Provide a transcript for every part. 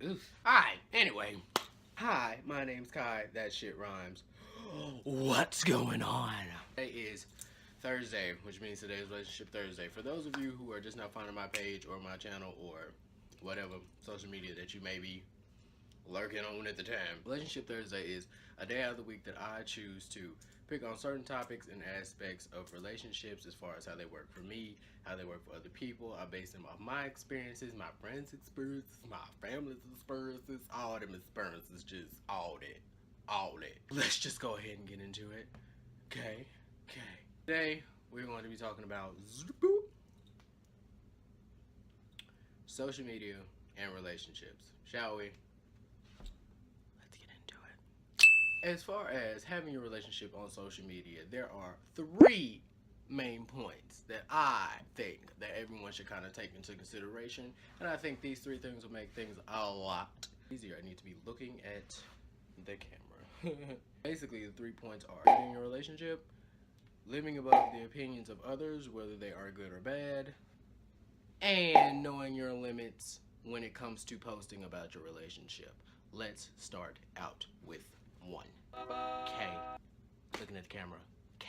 Alright, anyway. Hi, my name's Kai. That shit rhymes. What's going on? Today is Thursday, which means today is Relationship Thursday. For those of you who are just now finding my page or my channel or whatever social media that you may be lurking on at the time, Relationship Thursday is a day out of the week that I choose to pick on certain topics and aspects of relationships as far as how they work for me, how they work for other people. I base them off my experiences, my friends' experiences, my family's experiences, all them experiences, just all that. Let's just go ahead and get into it. Okay. Today, we're going to be talking about social media and relationships. Shall we? Let's get into it. As far as having a relationship on social media, there are three main points that I think that everyone should kind of take into consideration. And I think these three things will make things a lot easier. I need to be looking at the camera. Basically, the 3 points are having a relationship, living above the opinions of others, whether they are good or bad, and knowing your limits when it comes to posting about your relationship. Let's start out with 1. K. Looking at the camera. K.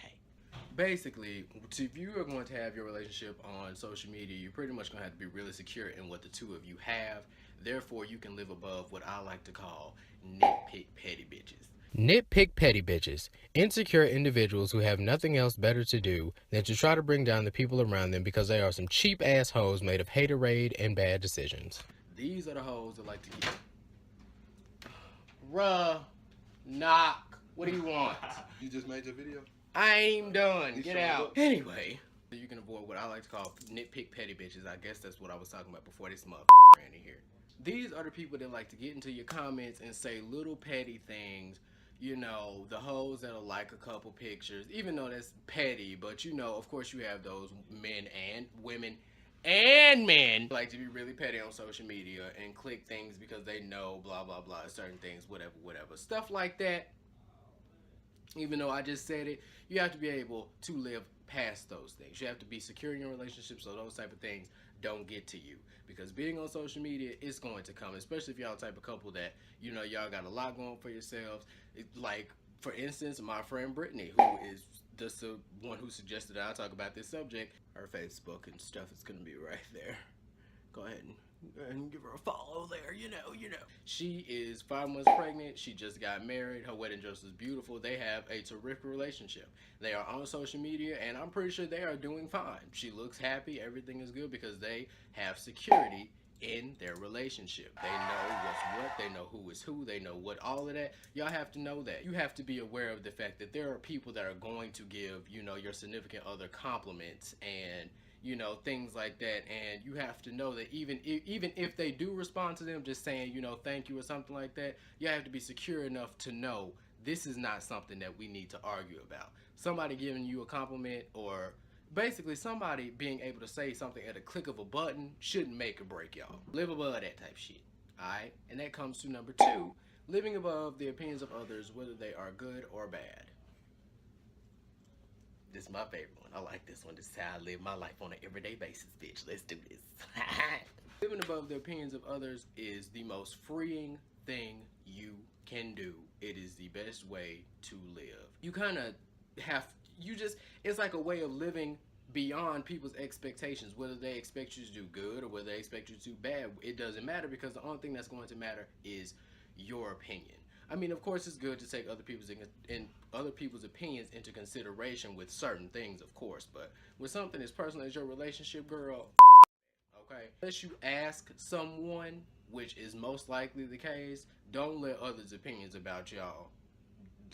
Basically, if you are going to have your relationship on social media, you're pretty much going to have to be really secure in what the two of you have. Therefore, you can live above what I like to call nitpick petty bitches. Nitpick petty bitches, insecure individuals who have nothing else better to do than to try to bring down the people around them because they are some cheap ass hoes made of haterade and bad decisions. These are the hoes that like to get knock. What do you want? You just made your video? I ain't done. Get out. Anyway, you can avoid what I like to call nitpick petty bitches. I guess that's what I was talking about before this motherfucker ran in here. These are the people that like to get into your comments and say little petty things. You know, the hoes that'll like a couple pictures, even though that's petty, but you know, of course you have those men and women and men like to be really petty on social media and click things because they know blah blah blah, certain things, whatever, stuff like that. Even though I just said it, you have to be able to live past those things. You have to be secure in your relationship so those type of things don't get to you. Because being on social media is going to come, especially if y'all the type of couple that, you know, y'all got a lot going for yourselves. Like, for instance, my friend Brittany, who is just the one who suggested that I talk about this subject. Her Facebook and stuff is going to be right there. Go ahead and give her a follow there, you know. She is 5 months pregnant. She just got married. Her wedding dress is beautiful. They have a terrific relationship. They are on social media, and I'm pretty sure they are doing fine. She looks happy. Everything is good because they have security in their relationship. They know what's what. They know who is who. They know what all of that. Y'all have to know that. You have to be aware of the fact that there are people that are going to give, you know, your significant other compliments and, you know, things like that, and you have to know that even if they do respond to them just saying, you know, thank you or something like that, you have to be secure enough to know this is not something that we need to argue about. Somebody giving you a compliment, or basically somebody being able to say something at a click of a button, shouldn't make or break y'all. Live above that type shit, alright? And that comes to number 2, living above the opinions of others, whether they are good or bad. This is my favorite one. I like this one. This is how I live my life on an everyday basis, bitch. Let's do this. Living above the opinions of others is the most freeing thing you can do. It is the best way to live. You kind of have, it's like a way of living beyond people's expectations. Whether they expect you to do good or whether they expect you to do bad, it doesn't matter, because the only thing that's going to matter is your opinion. I mean, of course, it's good to take other people's opinions into consideration with certain things, of course. But with something as personal as your relationship, girl, okay? Unless you ask someone, which is most likely the case, don't let others' opinions about y'all,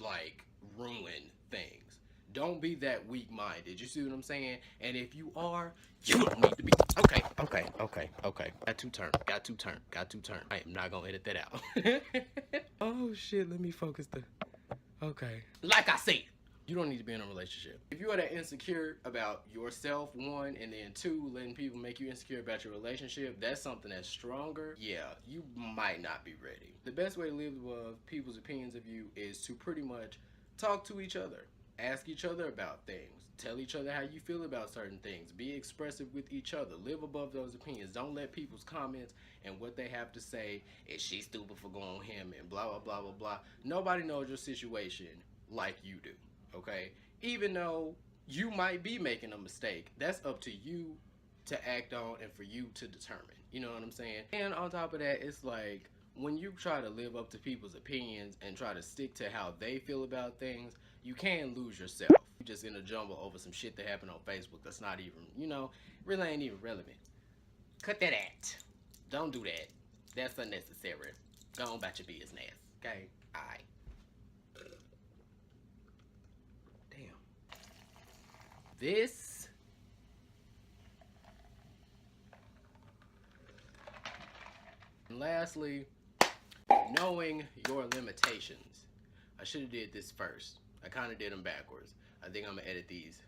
like, ruin things. Don't be that weak-minded. You see what I'm saying? And if you are, you don't need to be. Okay. Got to turn. I am not gonna edit that out. Oh shit, let me focus okay. Like I said, you don't need to be in a relationship. If you are that insecure about yourself, 1, and then 2, letting people make you insecure about your relationship, that's something that's stronger. Yeah, you might not be ready. The best way to live above people's opinions of you is to pretty much talk to each other. Ask each other about things. Tell each other how you feel about certain things. Be expressive with each other. Live above those opinions. Don't let people's comments and what they have to say is she stupid for going on him and blah blah blah blah blah. Nobody knows your situation like you do. Okay? Even though you might be making a mistake, that's up to you to act on and for you to determine. You know what I'm saying? And on top of that, it's like when you try to live up to people's opinions and try to stick to how they feel about things, you can lose yourself. You're just in a jumble over some shit that happened on Facebook that's not even, really ain't even relevant. Cut that out. Don't do that. That's unnecessary. Go on about your business. Okay? Alright. Damn. This and lastly, knowing your limitations. I should have did this first. I kind of did them backwards. I think I'm going to edit these.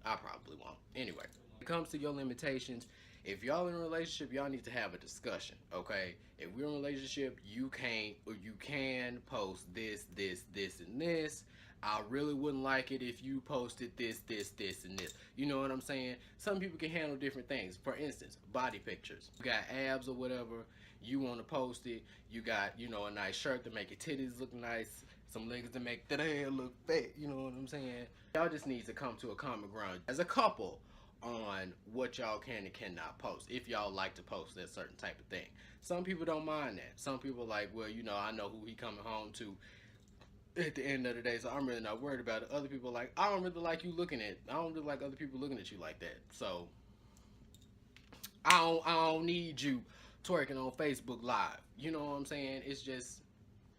I probably won't. Anyway, when it comes to your limitations, if y'all in a relationship, y'all need to have a discussion, okay? If we're in a relationship, you can't or you can post this, and this. I really wouldn't like it if you posted this, and this. You know what I'm saying? Some people can handle different things. For instance, body pictures. You got abs or whatever, you want to post it. You got, a nice shirt to make your titties look nice. Some leggings to make that hair look fat. You know what I'm saying? Y'all just need to come to a common ground as a couple on what y'all can and cannot post, if y'all like to post that certain type of thing. Some people don't mind that. Some people like, well, I know who he coming home to at the end of the day, so I'm really not worried about it. Other people like, I don't really like other people looking at you like that. So I don't need you twerking on Facebook Live. You know what I'm saying? It's just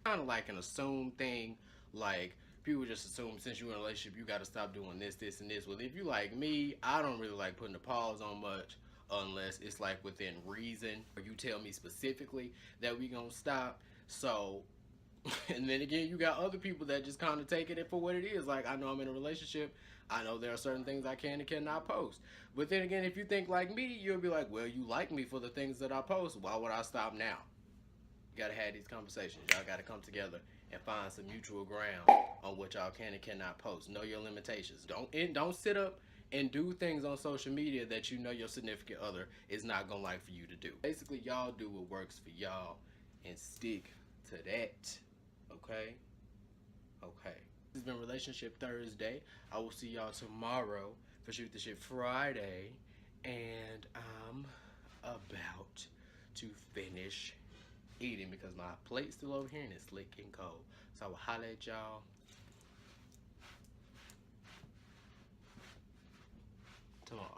kind of like an assumed thing. Like, people just assume since you're in a relationship, you got to stop doing this, and this. Well, if you like me, I don't really like putting the pause on much unless it's like within reason or you tell me specifically that we gonna stop. So, and then again, you got other people that just kind of take it for what it is. Like, I know I'm in a relationship. I know there are certain things I can and cannot post. But then again, if you think like me, you'll be like, well, you like me for the things that I post. Why would I stop now? You got to have these conversations. Y'all got to come together and find some mutual ground on what y'all can and cannot post. Know your limitations. Don't sit up and do things on social media that you know your significant other is not going to like for you to do. Basically, y'all do what works for y'all and stick to that. Okay? Okay. This has been Relationship Thursday. I will see y'all tomorrow for Shoot the Shit Friday. And I'm about to finish eating because my plate's still over here and it's slick and cold. So I will holler at y'all tomorrow.